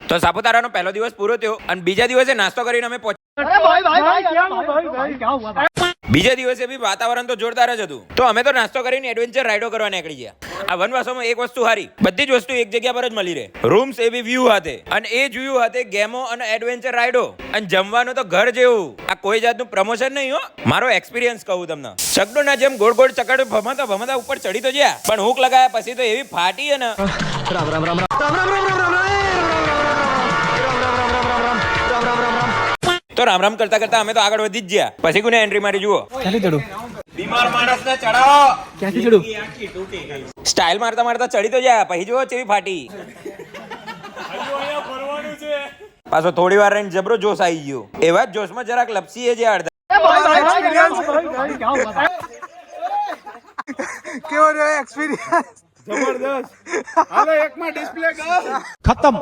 તો સાપુતારાનો પહેલો દિવસ પૂરો થયો અને બીજા દિવસે નાસ્તો કરીને અમે બીજા દિવસે બી વાતાવરણ તો જોરદાર જ હતું. તો અમે તો નાસ્તો કરીને એડવેન્ચર રાઇડો કરવા નીકળી ગયા. આ વનવાસોમાં એક વસ્તુ હારી, બધી જ વસ્તુ એક જગ્યા પર જ મળી રહે. રૂમ્સ એ બી વ્યૂ હાથે, અને એ વ્યૂ હાથે ગેમો અને એડવેન્ચર રાઇડો, અને જમવાનું તો ઘર જેવું. આ કોઈ જાતનું પ્રમોશન નહીં હો, મારો એક્સપિરિયન્સ કહું તમને. ચકડોના જેમ ગોળ ગોળ ચકડો ભમાતા ભમાતા ઉપર ચડી તો ગયા, પણ હુક લગાયા પછી તો એવી ફાટી અને તો રામ રામ કરતા કરતા અમે તો આગળ વધી જ ગયા. પછી કોને એન્ટ્રી મારી જુઓ. ક્યાંથી ચડું? બીમાર માણસને ચડાવો. ક્યાંથી ચડું? સ્ટાઇલ મારતા મારતા ચડી તો જા, પછી જુઓ કેવી ફાટી. પાછો થોડી વાર રહીને જબરો જોશ આવી ગયો. એવા જ જોશમાં જરાક લપસી જે અડધા. કેવો રહ્યો એક્સપિરિયન્સ? જબરદસ્ત. હાલો એકમાં ડિસ્પ્લે કર. ખતમ.